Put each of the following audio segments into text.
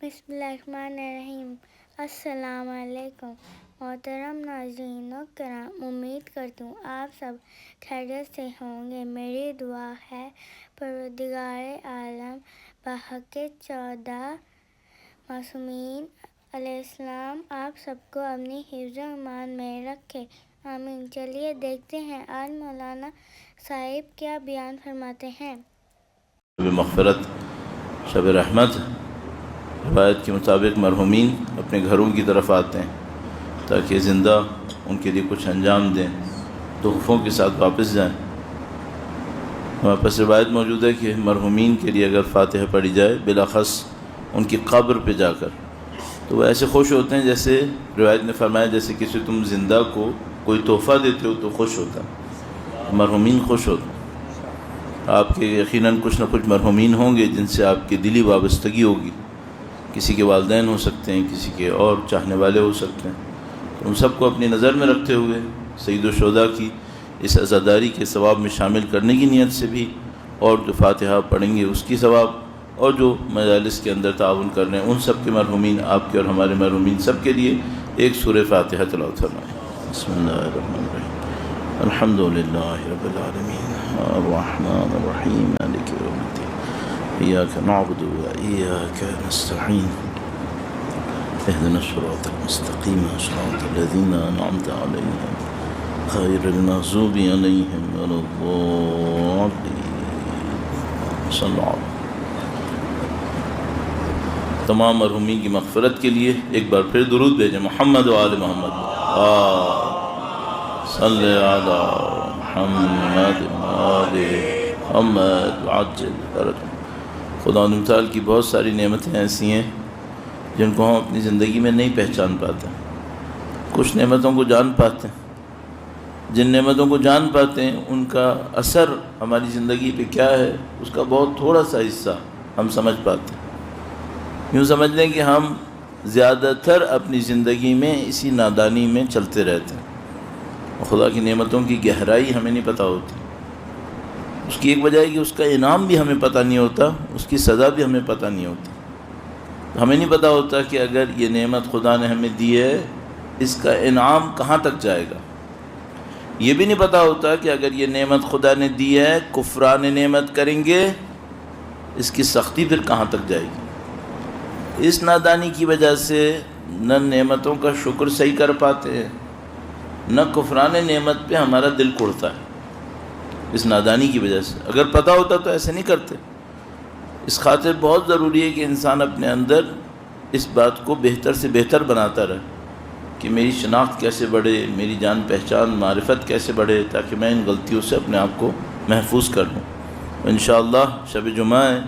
بسم اللہ الرحمن الرحیم۔ السلام علیکم محترم ناظرین و کرام، امید کرتی ہوں آپ سب خیریت سے ہوں گے۔ میری دعا ہے پروردگار عالم بحق 14 معصومین علیہ السلام آپ سب کو اپنی حفظ و امان میں رکھے، آمین۔ چلیے دیکھتے ہیں آج مولانا صاحب کیا بیان فرماتے ہیں۔ مغفرت، شب رحمت، روایت کے مطابق مرحومین اپنے گھروں کی طرف آتے ہیں تاکہ زندہ ان کے لیے کچھ انجام دیں، تحفوں کے ساتھ واپس جائیں۔ ہمارے پاس روایت موجود ہے کہ مرحومین کے لیے اگر فاتحہ پڑھی جائے بالاخص ان کی قبر پہ جا کر، تو وہ ایسے خوش ہوتے ہیں جیسے روایت نے فرمایا جیسے کسی تم زندہ کو کوئی تحفہ دیتے ہو تو خوش ہوتا ہے، مرحومین خوش ہوتے ہیں۔ آپ کے یقیناً کچھ نہ کچھ مرحومین ہوں گے جن سے آپ کی دلی وابستگی ہوگی، کسی کے والدین ہو سکتے ہیں، کسی کے اور چاہنے والے ہو سکتے ہیں، تو ان سب کو اپنی نظر میں رکھتے ہوئے سید الشہداء کی اس عزاداری کے ثواب میں شامل کرنے کی نیت سے بھی، اور جو فاتحہ پڑھیں گے اس کی ثواب، اور جو مجالس کے اندر تعاون کر رہے ہیں ان سب کے مرحومین، آپ کے اور ہمارے مرحومین سب کے لیے ایک سورہ فاتحہ تلاوت فرمائیں۔ بسم اللہ الرحمن الرحیم، الحمد للہ رب العالمین، الرحمن الرحیم، مالک یوم الدین، ایاک نعبد و ایاک نستعین، اهدنا الصراط المستقیم، صراط الذین انعمت علیہم غیر المغضوب علیہم ولا الضالین، صلی اللہ علیہ۔ تمام مرحومین کی مغفرت کے لیے ایک بار پھر درود بھیجیں، محمد و آل محمد، صلی علی محمد و آل محمد وعجل فرجهم۔ خدا متعال کی بہت ساری نعمتیں ایسی ہیں جن کو ہم اپنی زندگی میں نہیں پہچان پاتے، کچھ نعمتوں کو جان پاتے ہیں، جن نعمتوں کو جان پاتے ہیں ان کا اثر ہماری زندگی پہ کیا ہے اس کا بہت تھوڑا سا حصہ ہم سمجھ پاتے ہیں۔ یوں سمجھ لیں کہ ہم زیادہ تر اپنی زندگی میں اسی نادانی میں چلتے رہتے ہیں، خدا کی نعمتوں کی گہرائی ہمیں نہیں پتہ ہوتی۔ اس کی ایک وجہ ہے کہ اس کا انعام بھی ہمیں پتہ نہیں ہوتا، اس کی سزا بھی ہمیں پتہ نہیں ہوتی۔ ہمیں نہیں پتہ ہوتا کہ اگر یہ نعمت خدا نے ہمیں دی ہے اس کا انعام کہاں تک جائے گا۔ یہ بھی نہیں پتہ ہوتا کہ اگر یہ نعمت خدا نے دی ہے، کفران نعمت کریں گے اس کی سختی پھر کہاں تک جائے گی۔ اس نادانی کی وجہ سے نہ نعمتوں کا شکر صحیح کر پاتے ہیں، نہ کفران نعمت پہ ہمارا دل کڑتا ہے، اس نادانی کی وجہ سے۔ اگر پتہ ہوتا تو ایسے نہیں کرتے۔ اس خاطر بہت ضروری ہے کہ انسان اپنے اندر اس بات کو بہتر سے بہتر بناتا رہے کہ میری شناخت کیسے بڑھے، میری جان پہچان معرفت کیسے بڑھے، تاکہ میں ان غلطیوں سے اپنے آپ کو محفوظ کر لوں۔ انشاءاللہ شب جمعہ ہے،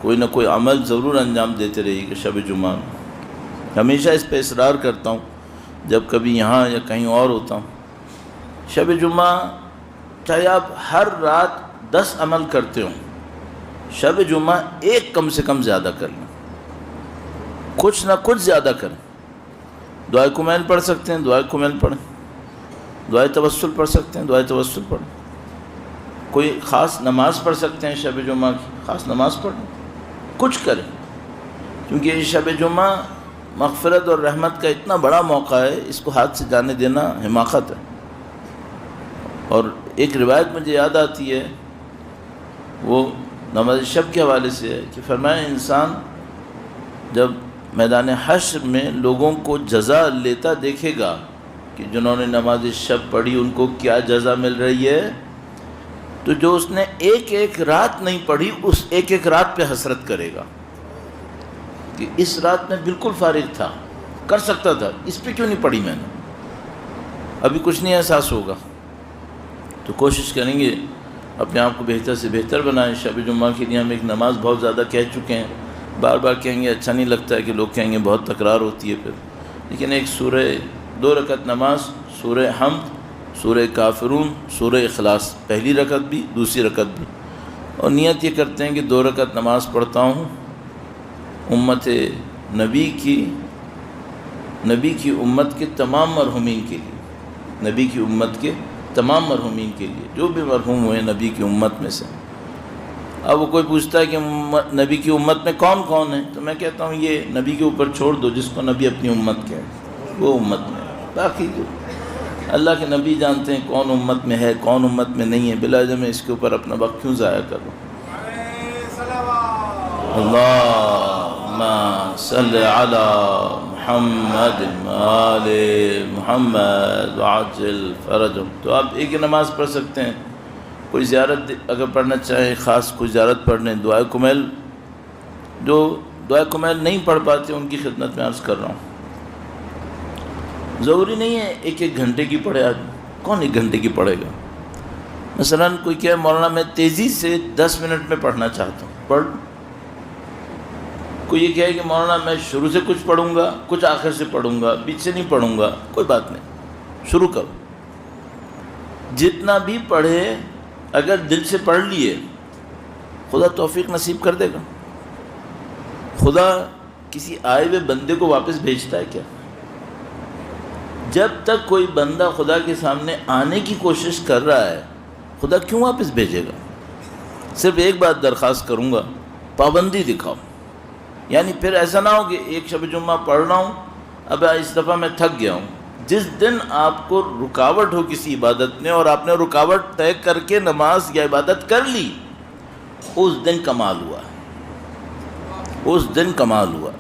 کوئی نہ کوئی عمل ضرور انجام دیتے رہیے کہ شب جمعہ ہمیشہ اس پہ اصرار کرتا ہوں جب کبھی یہاں یا کہیں اور ہوتا ہوں۔ شب جمعہ چاہے آپ ہر رات 10 عمل کرتے ہوں، شب جمعہ ایک کم سے کم زیادہ کر لیں، کچھ نہ کچھ زیادہ کریں۔ دعائے کمیل پڑھ سکتے ہیں، دعائے کمیل پڑھیں، دعائے توسل پڑھ سکتے ہیں، دعائے توسل پڑھیں، کوئی خاص نماز پڑھ سکتے ہیں شب جمعہ کی، خاص نماز پڑھیں، کچھ کریں، کیونکہ یہ شب جمعہ مغفرت اور رحمت کا اتنا بڑا موقع ہے، اس کو ہاتھ سے جانے دینا حماقت ہے۔ اور ایک روایت مجھے یاد آتی ہے، وہ نماز شب کے حوالے سے ہے کہ فرمایا انسان جب میدان حشر میں لوگوں کو جزا لیتا دیکھے گا کہ جنہوں نے نماز شب پڑھی ان کو کیا جزا مل رہی ہے، تو جو اس نے ایک ایک رات نہیں پڑھی اس ایک ایک رات پہ حسرت کرے گا کہ اس رات میں بالکل فارغ تھا، کر سکتا تھا، اس پہ کیوں نہیں پڑھی میں نے۔ ابھی کچھ نہیں احساس ہوگا، تو کوشش کریں گے اپنے آپ کو بہتر سے بہتر بنائیں۔ شب جمعہ کے لیے ہم ایک نماز بہت زیادہ کہہ چکے ہیں، بار بار کہیں گے اچھا نہیں لگتا ہے کہ لوگ کہیں گے بہت تکرار ہوتی ہے پھر، لیکن ایک سورہ 2 رکعت نماز، سورہ حمد، سورہ کافرون، سورہ اخلاص، پہلی رکعت بھی دوسری رکعت بھی، اور نیت یہ کرتے ہیں کہ 2 رکعت نماز پڑھتا ہوں امت نبی کی امت کے تمام مرحومین کے لیے، نبی کی امت کے تمام مرحومین کے لیے، جو بھی مرحوم ہوئے نبی کی امت میں سے، اب وہ کوئی پوچھتا ہے کہ نبی کی امت میں کون کون ہے، تو میں کہتا ہوں یہ نبی کے اوپر چھوڑ دو، جس کو نبی اپنی امت کہے وہ امت میں ہے، باقی جو اللہ کے نبی جانتے ہیں کون امت میں ہے کون امت میں نہیں ہے، بلا وجہ میں اس کے اوپر اپنا وقت کیوں ضائع کروں۔ اللہم صلی علی محمد آل محمد وعجل فرجهم۔ تو آپ ایک ہی نماز پڑھ سکتے ہیں، کوئی زیارت اگر پڑھنا چاہے خاص کوئی زیارت پڑھ لیں، دعائے کمیل جو دعائے کمیل نہیں پڑھ پاتے ان کی خدمت میں عرض کر رہا ہوں، ضروری نہیں ہے ایک ایک گھنٹے کی پڑھے آدمی، کون ایک گھنٹے کی پڑھے گا؟ مثلا کوئی کہے مولانا میں تیزی سے 10 منٹ میں پڑھنا چاہتا ہوں، پڑھ۔ کوئی یہ کہے کہ مولانا میں شروع سے کچھ پڑھوں گا کچھ آخر سے پڑھوں گا بیچ سے نہیں پڑھوں گا، کوئی بات نہیں، شروع کرو، جتنا بھی پڑھے اگر دل سے پڑھ لیے خدا توفیق نصیب کر دے گا۔ خدا کسی آئے ہوئے بندے کو واپس بھیجتا ہے کیا؟ جب تک کوئی بندہ خدا کے سامنے آنے کی کوشش کر رہا ہے خدا کیوں واپس بھیجے گا؟ صرف ایک بات درخواست کروں گا، پابندی دکھاؤ، یعنی پھر ایسا نہ ہو کہ ایک شب جمعہ پڑھ رہا ہوں اب اس دفعہ میں تھک گیا ہوں۔ جس دن آپ کو رکاوٹ ہو کسی عبادت میں اور آپ نے رکاوٹ طے کر کے نماز یا عبادت کر لی، اس دن کمال ہوا، اس دن کمال ہوا۔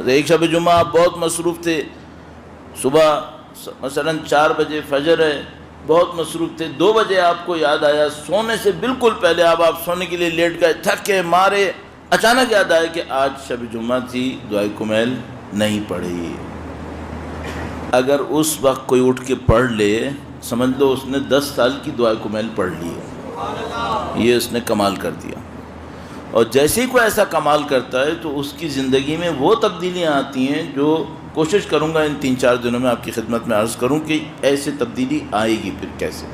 ایک شب جمعہ آپ بہت مصروف تھے، صبح مثلا 4 بجے فجر ہے، بہت مصروف تھے، 2 بجے آپ کو یاد آیا، سونے سے بالکل پہلے آپ سونے کے لیے لیٹ گئے، تھکے مارے، اچانک یاد آیا کہ آج شب جمعہ تھی، دعائے کمیل نہیں پڑھی۔ اگر اس وقت کوئی اٹھ کے پڑھ لے، سمجھ لو اس نے 10 سال کی دعائے کمیل پڑھ لی ہے، یہ اس نے کمال کر دیا۔ اور جیسے ہی کوئی ایسا کمال کرتا ہے تو اس کی زندگی میں وہ تبدیلیاں آتی ہیں جو کوشش کروں گا ان 3-4 دنوں میں آپ کی خدمت میں عرض کروں کہ ایسے تبدیلی آئے گی پھر کیسے۔